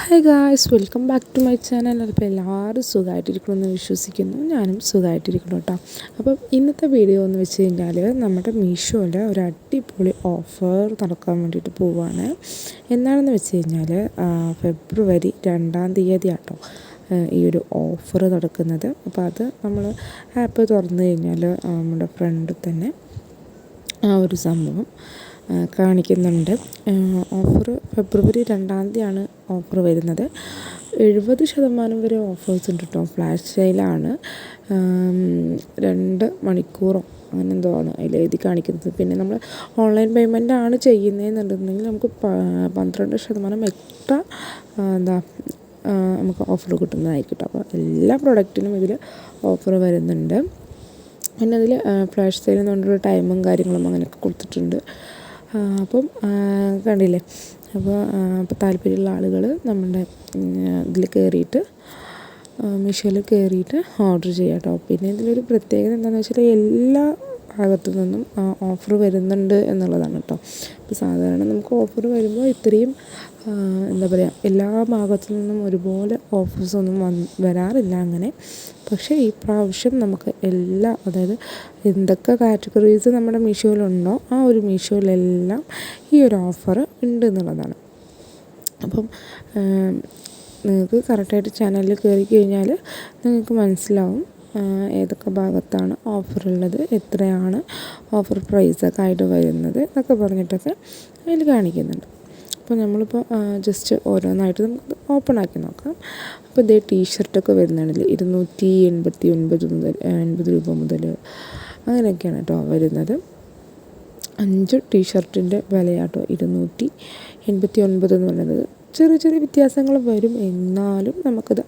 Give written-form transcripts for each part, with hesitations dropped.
Hi guys, welcome back to my channel. അപ്പോൾ എല്ലാവരും സുഖമായിട്ടിരിക്കണമെന്ന് വിശ്വസിക്കുന്നു. ഞാനും സുഖമായിട്ടിരിക്കണം കേട്ടോ. അപ്പം ഇന്നത്തെ വീഡിയോ എന്ന് വെച്ച് കഴിഞ്ഞാൽ നമ്മുടെ മീഷോയിൽ ഒരു അടിപൊളി ഓഫർ നടക്കാൻ വേണ്ടിയിട്ട് പോവുകയാണ്. എന്താണെന്ന് വെച്ച് കഴിഞ്ഞാൽ ഫെബ്രുവരി 2-ാം തീയതി ആട്ടോ ഈ ഒരു ഓഫർ നടക്കുന്നത്. അപ്പോൾ അത് നമ്മൾ ആപ്പ് തുറന്നു കഴിഞ്ഞാൽ നമ്മുടെ ഫ്രണ്ടിൽ തന്നെ ആ ഒരു സംഭവം കാണിക്കുന്നുണ്ട്. ഓഫർ ഫെബ്രുവരി 2-ാം തീയതിയാണ് ഓഫർ വരുന്നത്. 70% വരെ ഓഫേഴ്സ് ഉണ്ട് കേട്ടോ. ഫ്ലാഷ് സെയിലാണ്. 2 മണിക്കൂറോ അങ്ങനെ എന്തോ ആണ് അതിൽ എഴുതി കാണിക്കുന്നത്. പിന്നെ നമ്മൾ ഓൺലൈൻ പേയ്മെൻ്റ് ആണ് ചെയ്യുന്നതെന്നുണ്ടെങ്കിൽ നമുക്ക് 12% എക്സ്ട്രാ നമുക്ക് ഓഫർ കിട്ടുന്നതായിരിക്കും കേട്ടോ. അപ്പോൾ എല്ലാ പ്രൊഡക്റ്റിനും ഇതിൽ ഓഫർ വരുന്നുണ്ട്. പിന്നെ അതിൽ ഫ്ലാഷ് സെയിൽ എന്നുകൊണ്ടുള്ള ടൈമും കാര്യങ്ങളും അങ്ങനെയൊക്കെ കൊടുത്തിട്ടുണ്ട്. അപ്പം കണ്ടില്ലേ. അപ്പോൾ താല്പര്യമുള്ള ആളുകൾ നമ്മുടെ ഇതിൽ കയറിയിട്ട് മീഷോയിൽ കയറിയിട്ട് ഓർഡർ ചെയ്യാം കേട്ടോ. പിന്നെ ഇതിലൊരു പ്രത്യേകത എന്താണെന്ന് വെച്ചാൽ എല്ലാ ഭാഗത്തു നിന്നും ഓഫർ വരുന്നുണ്ട് എന്നുള്ളതാണ് കേട്ടോ. അപ്പോൾ സാധാരണ നമുക്ക് ഓഫർ വരുമ്പോൾ ഇത്രയും എന്താ പറയുക, എല്ലാ ഭാഗത്തു നിന്നും ഒരുപോലെ ഓഫേഴ്സൊന്നും വരാറില്ല അങ്ങനെ. പക്ഷേ ഈ പ്രാവശ്യം നമുക്ക് അതായത് എന്തൊക്കെ കാറ്റഗറീസ് നമ്മുടെ മീഷോയിലുണ്ടോ ആ ഒരു മീഷോയിലെല്ലാം ഈ ഒരു ഓഫർ ഉണ്ട് എന്നുള്ളതാണ്. അപ്പം നിങ്ങൾക്ക് കറക്റ്റായിട്ട് ചാനലിൽ കയറി കഴിഞ്ഞാൽ നിങ്ങൾക്ക് മനസ്സിലാവും ഏതൊക്കെ ഭാഗത്താണ് ഓഫറുള്ളത്, എത്രയാണ് ഓഫർ പ്രൈസൊക്കെ ആയിട്ട് വരുന്നത് എന്നൊക്കെ പറഞ്ഞിട്ടൊക്കെ അതിൽ കാണിക്കുന്നുണ്ട്. അപ്പോൾ നമ്മളിപ്പോൾ ജസ്റ്റ് ഓരോന്നായിട്ട് നമുക്ക് ഓപ്പൺ ആക്കി നോക്കാം. അപ്പോൾ ഇതേ ടീഷർട്ടൊക്കെ വരുന്നുണ്ടല്ലോ 289 മുതൽ 80 രൂപ മുതൽ അങ്ങനെയൊക്കെയാണ് കേട്ടോ വരുന്നത്. 5 ടീഷർട്ടിൻ്റെ വിലയാട്ടോ 289 എന്ന് പറയുന്നത്. ചെറിയ ചെറിയ വ്യത്യാസങ്ങൾ വരും, എന്നാലും നമുക്കത്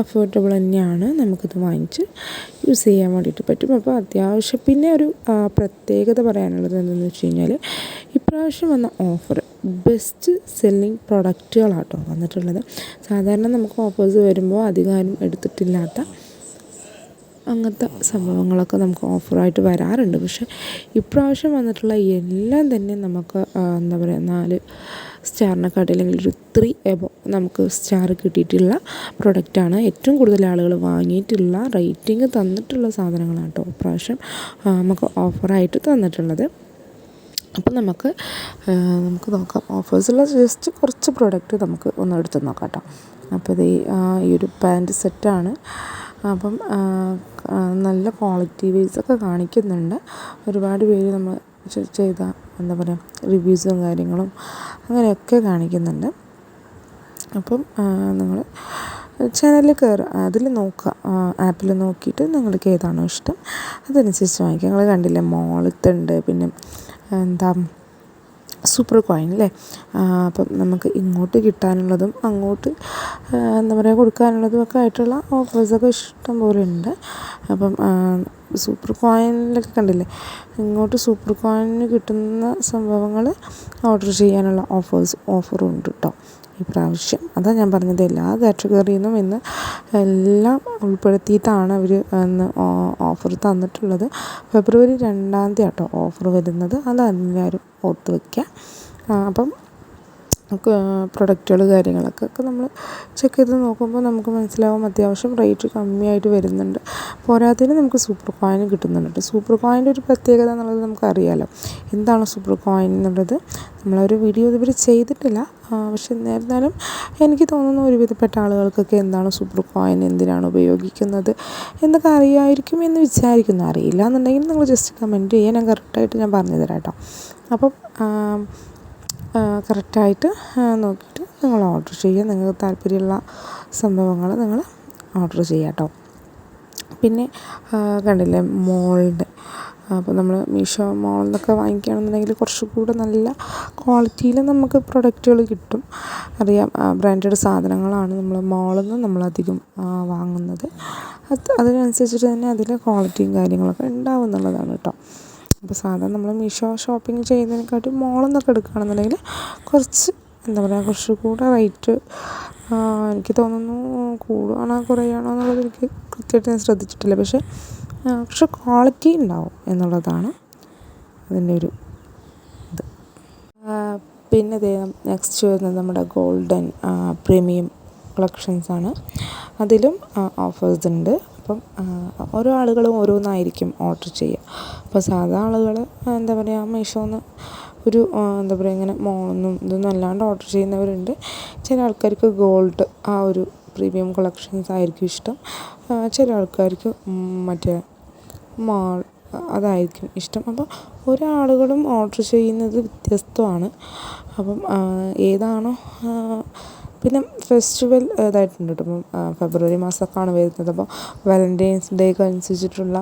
അഫോർഡബിൾ തന്നെയാണ്. നമുക്കത് വാങ്ങിച്ച് യൂസ് ചെയ്യാൻ വേണ്ടിയിട്ട് പറ്റും. അപ്പോൾ അത്യാവശ്യം പിന്നെ ഒരു പ്രത്യേകത പറയാനുള്ളത് എന്താണെന്ന് വെച്ച് കഴിഞ്ഞാൽ ഇപ്രാവശ്യം വന്ന ഓഫർ ബെസ്റ്റ് സെല്ലിങ് പ്രൊഡക്റ്റുകളാട്ടോ വന്നിട്ടുള്ളത്. സാധാരണ നമുക്ക് ഓഫേഴ്സ് വരുമ്പോൾ അധികം എടുത്തിട്ടില്ലാത്ത അങ്ങനത്തെ സംഭവങ്ങളൊക്കെ നമുക്ക് ഓഫറായിട്ട് വരാറുണ്ട്. പക്ഷേ ഇപ്രാവശ്യം വന്നിട്ടുള്ള എല്ലാം തന്നെ നമുക്ക് എന്താ പറയുക 4 സ്റ്റാറിനെക്കാട്ടി അല്ലെങ്കിൽ ഒരു 3 എബോ നമുക്ക് സ്റ്റാർ കിട്ടിയിട്ടുള്ള പ്രൊഡക്റ്റാണ്. ഏറ്റവും കൂടുതൽ ആളുകൾ വാങ്ങിയിട്ടുള്ള റേറ്റിംഗ് തന്നിട്ടുള്ള സാധനങ്ങളാണ് കേട്ടോ ഇപ്രാവശ്യം നമുക്ക് ഓഫറായിട്ട് തന്നിട്ടുള്ളത്. അപ്പം നമുക്ക് നോക്കാം. ഓഫേഴ്സുള്ള ജസ്റ്റ് കുറച്ച് പ്രോഡക്റ്റ് നമുക്ക് ഒന്ന് എടുത്ത് നോക്കാം കേട്ടോ. അപ്പോൾ ഇത് ഈ ഒരു പാൻറ്റ് സെറ്റാണ്. അപ്പം നല്ല ക്വാളിറ്റി വൈസൊക്കെ കാണിക്കുന്നുണ്ട്. ഒരുപാട് പേര് നമ്മൾ ചെയ്ത എന്താ പറയുക റിവ്യൂസും കാര്യങ്ങളും അങ്ങനെയൊക്കെ കാണിക്കുന്നുണ്ട്. അപ്പം നിങ്ങൾ ചാനലിൽ കയറുക, അതിൽ നോക്കുക, ആപ്പിൽ നോക്കിയിട്ട് നിങ്ങൾക്ക് ഏതാണോ ഇഷ്ടം അതനുസരിച്ച് വാങ്ങിക്കുക. നിങ്ങൾ കണ്ടില്ലേ മോളത്തുണ്ട്, പിന്നെ സൂപ്പർ കോയിൻ അല്ലേ. അപ്പം നമുക്ക് ഇങ്ങോട്ട് കിട്ടാനുള്ളതും അങ്ങോട്ട് എന്താ പറയുക കൊടുക്കാനുള്ളതും ഒക്കെ ആയിട്ടുള്ള ഓഫേഴ്സൊക്കെ ഇഷ്ടം പോലെ ഉണ്ട്. അപ്പം സൂപ്പർ കോയിനിലൊക്കെ കണ്ടില്ലേ, ഇങ്ങോട്ട് സൂപ്പർ കോയിന് കിട്ടുന്ന സംഭവങ്ങൾ ഓർഡർ ചെയ്യാനുള്ള ഓഫറും ഉണ്ട് കേട്ടോ ഈ പ്രാവശ്യം. അതാണ് ഞാൻ പറഞ്ഞത്, എല്ലാ കാറ്റഗറിയിൽ നിന്നും ഇന്ന് എല്ലാം ഉൾപ്പെടുത്തിയിട്ടാണ് അവർ ഇന്ന് ഓഫർ തന്നിട്ടുള്ളത്. ഫെബ്രുവരി 2-ാം തീയതി ആട്ടോ ഓഫർ വരുന്നത്. അതെല്ലാവരും ഓർത്ത് വയ്ക്കുക. അപ്പം പ്രൊഡക്റ്റുകൾ കാര്യങ്ങളൊക്കെ നമ്മൾ ചെക്ക് ചെയ്ത് നോക്കുമ്പോൾ നമുക്ക് മനസ്സിലാവും അത്യാവശ്യം റേറ്റ് കമ്മിയായിട്ട് വരുന്നുണ്ട്. പോരാത്തതിന് നമുക്ക് സൂപ്പർ കോയിൻ കിട്ടുന്നുണ്ട്. സൂപ്പർ കോയിൻ്റെ ഒരു പ്രത്യേകത എന്നുള്ളത് നമുക്കറിയാമല്ലോ. എന്താണ് സൂപ്പർ കോയിൻ എന്നുള്ളത് നമ്മളൊരു വീഡിയോ ഇതുവരെ ചെയ്തിട്ടില്ല. പക്ഷെ എന്നിരുന്നാലും എനിക്ക് തോന്നുന്നു ഒരുവിധപ്പെട്ട ആളുകൾക്കൊക്കെ എന്താണ് സൂപ്പർ കോയിൻ, എന്തിനാണ് ഉപയോഗിക്കുന്നത് എന്നൊക്കെ അറിയാമായിരിക്കും എന്ന് വിചാരിക്കുന്നു. അറിയില്ല എന്നുണ്ടെങ്കിൽ നിങ്ങൾ ജസ്റ്റ് കമൻറ്റ് ചെയ്യുക, ഞാൻ കറക്റ്റായിട്ട് ഞാൻ പറഞ്ഞു തരാം കേട്ടോ. അപ്പം കറക്റ്റായിട്ട് നോക്കിയിട്ട് നിങ്ങൾ ഓർഡർ ചെയ്യുക. നിങ്ങൾക്ക് താല്പര്യമുള്ള സംഭവങ്ങൾ നിങ്ങൾ ഓർഡർ ചെയ്യുക കേട്ടോ. പിന്നെ കണ്ടില്ലേ മോളുടെ, അപ്പോൾ നമ്മൾ മീഷോ മോളിൽ നിന്നൊക്കെ വാങ്ങിക്കുകയാണെന്നുണ്ടെങ്കിൽ കുറച്ചുകൂടെ നല്ല ക്വാളിറ്റിയിൽ നമുക്ക് പ്രൊഡക്റ്റുകൾ കിട്ടും. അറിയാം, ബ്രാൻഡഡ് സാധനങ്ങളാണ് നമ്മൾ മോളിൽ നിന്ന് നമ്മളധികം വാങ്ങുന്നത്. അതിനനുസരിച്ചിട്ട് തന്നെ അതിൽ ക്വാളിറ്റിയും കാര്യങ്ങളൊക്കെ ഉണ്ടാവും എന്നുള്ളതാണ് കേട്ടോ. അപ്പോൾ സാധാരണ നമ്മൾ മീഷോ ഷോപ്പിംഗ് ചെയ്യുന്നതിനെക്കാട്ടി മോളിൽ നിന്നൊക്കെ എടുക്കുകയാണെന്നുണ്ടെങ്കിൽ കുറച്ച് എന്താ പറയുക കുറച്ചുകൂടെ റേറ്റ് എനിക്ക് തോന്നുന്നു കൂടുകയാണോ കുറയുകയാണോ എന്നുള്ളത് എനിക്ക് കൃത്യമായിട്ട് ഞാൻ ശ്രദ്ധിച്ചിട്ടില്ല. പക്ഷെ ക്വാളിറ്റി ഉണ്ടാവും എന്നുള്ളതാണ് അതിൻ്റെ ഒരു ഇത്. പിന്നെ നെക്സ്റ്റ് വരുന്നത് നമ്മുടെ ഗോൾഡൻ പ്രീമിയം കളക്ഷൻസാണ്. അതിലും ഓഫേഴ്സ് ഉണ്ട്. അപ്പം ഓരോ ആളുകളും ഓരോന്നായിരിക്കും ഓർഡർ ചെയ്യുക. അപ്പോൾ സാധാ ആളുകൾ എന്താ പറയുക, മീഷോന്ന് ഒരു എന്താ പറയുക ഇങ്ങനെ മോളൊന്നും ഇതൊന്നും അല്ലാണ്ട് ഓർഡർ ചെയ്യുന്നവരുണ്ട്. ചില ആൾക്കാർക്ക് ഗോൾഡ് ആ ഒരു പ്രീമിയം കളക്ഷൻസ് ആയിരിക്കും ഇഷ്ടം. ചില ആൾക്കാർക്ക് മറ്റേ മാൾ അതായിരിക്കും ഇഷ്ടം. അപ്പോൾ ഓരോ ആളുകളും ഓർഡർ ചെയ്യുന്നത് വ്യത്യസ്തമാണ്. അപ്പം ഏതാണോ പിന്നെ ഫെസ്റ്റിവൽ ഇതായിട്ടുണ്ട് കേട്ടോ. ഇപ്പം ഫെബ്രുവരി മാസമൊക്കെയാണ് വരുന്നത്. അപ്പോൾ വാലൻറ്റൈൻസ് ഡേക്ക് അനുസരിച്ചിട്ടുള്ള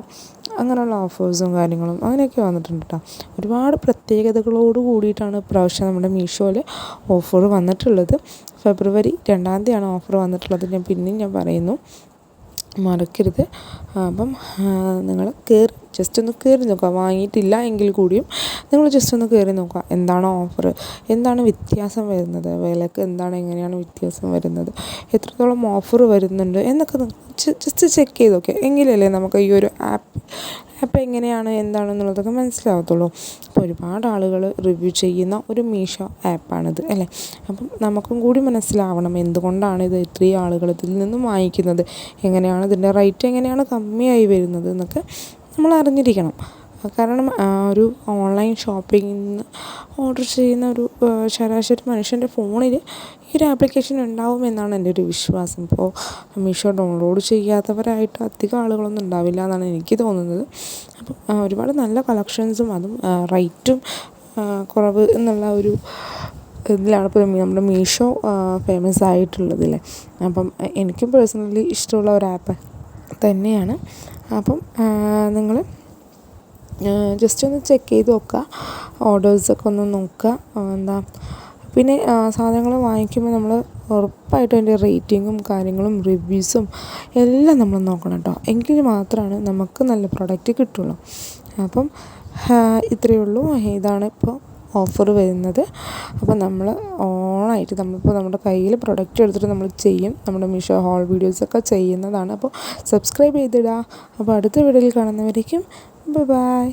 അങ്ങനെയുള്ള ഓഫേഴ്സും കാര്യങ്ങളും അങ്ങനെയൊക്കെ വന്നിട്ടുണ്ട് കേട്ടോ. ഒരുപാട് പ്രത്യേകതകളോട് കൂടിയിട്ടാണ് ഇപ്രാവശ്യം നമ്മുടെ മീഷോയിൽ ഓഫർ വന്നിട്ടുള്ളത്. ഫെബ്രുവരി 2-ാം തീയതിയാണ് ഓഫർ വന്നിട്ടുള്ളത്. ഞാൻ പറയുന്നു, മറക്കരുത്. അപ്പം നിങ്ങൾ ജസ്റ്റ് ഒന്ന് കയറി നോക്കുക. വാങ്ങിയിട്ടില്ല എങ്കിൽ കൂടിയും നിങ്ങൾ ജസ്റ്റ് ഒന്ന് കയറി നോക്കുക, എന്താണ് ഓഫർ, എന്താണ് വ്യത്യാസം വരുന്നത്, വിലക്ക് എന്താണ് എങ്ങനെയാണ് വ്യത്യാസം വരുന്നത്, എത്രത്തോളം ഓഫർ വരുന്നുണ്ട് എന്നൊക്കെ ജസ്റ്റ് ചെക്ക് ചെയ്ത് നോക്കുക. എങ്കിലല്ലേ നമുക്ക് ഈ ഒരു ആപ്പ് എങ്ങനെയാണ് എന്താണെന്നുള്ളതൊക്കെ മനസ്സിലാവത്തുള്ളൂ. അപ്പോൾ ഒരുപാട് ആളുകൾ റിവ്യൂ ചെയ്യുന്ന ഒരു മീഷോ ആപ്പാണിത് അല്ലേ. അപ്പം നമുക്കും കൂടി മനസ്സിലാവണം എന്തുകൊണ്ടാണ് ഇത് ഇത്രയും ആളുകൾ ഇതിൽ നിന്നും വാങ്ങിക്കുന്നത്, എങ്ങനെയാണ് ഇതിൻ്റെ റേറ്റ് എങ്ങനെയാണ് കമ്മിയായി വരുന്നത് എന്നൊക്കെ നമ്മൾ അറിഞ്ഞിരിക്കണം. കാരണം ഒരു ഓൺലൈൻ ഷോപ്പിംഗ് ഓർഡർ ചെയ്യുന്ന ഒരു ശരാശരി മനുഷ്യൻ്റെ ഫോണിൽ ഈ ഒരു ആപ്ലിക്കേഷൻ ഉണ്ടാവുമെന്നാണ് എൻ്റെ ഒരു വിശ്വാസം. ഇപ്പോൾ മീഷോ ഡൗൺലോഡ് ചെയ്യാത്തവരായിട്ട് അധികം ആളുകളൊന്നും ഉണ്ടാവില്ല എന്നാണ് എനിക്ക് തോന്നുന്നത്. അപ്പം ഒരുപാട് നല്ല കളക്ഷൻസും അതും റേറ്റും കുറവ് എന്നുള്ള ഒരു ഇതിലാണ് ഇപ്പോൾ നമ്മുടെ മീഷോ ഫേമസ് ആയിട്ടുള്ളതല്ലേ. അപ്പം എനിക്കും പേഴ്സണലി ഇഷ്ടമുള്ള ഒരു ആപ്പ് തന്നെയാണ്. അപ്പം നിങ്ങൾ ജസ്റ്റ് ഒന്ന് ചെക്ക് ചെയ്ത് നോക്കുക, ഓർഡേഴ്സൊക്കെ ഒന്ന് നോക്കുക. പിന്നെ സാധനങ്ങൾ വാങ്ങിക്കുമ്പോൾ നമ്മൾ ഉറപ്പായിട്ടും അതിൻ്റെ റേറ്റിങ്ങും കാര്യങ്ങളും റിവ്യൂസും എല്ലാം നമ്മൾ നോക്കണം കേട്ടോ. എങ്കിൽ മാത്രമാണ് നമുക്ക് നല്ല പ്രൊഡക്റ്റ് കിട്ടുള്ളൂ. അപ്പം ഇത്രയേ ഉള്ളൂ. ഇതാണ് ഇപ്പോൾ ഓഫർ വരുന്നത്. അപ്പോൾ നമ്മൾ ഓണായിട്ട് നമ്മളിപ്പോൾ നമ്മുടെ കയ്യിൽ പ്രൊഡക്റ്റ് എടുത്തിട്ട് നമ്മൾ ചെയ്യും. നമ്മുടെ മീഷോ ഹോൾ വീഡിയോസൊക്കെ ചെയ്യുന്നതാണ്. അപ്പോൾ സബ്സ്ക്രൈബ് ചെയ്തിടുക. അപ്പോൾ അടുത്ത വീഡിയോയിൽ കാണുന്നവരേക്കും ബൈ.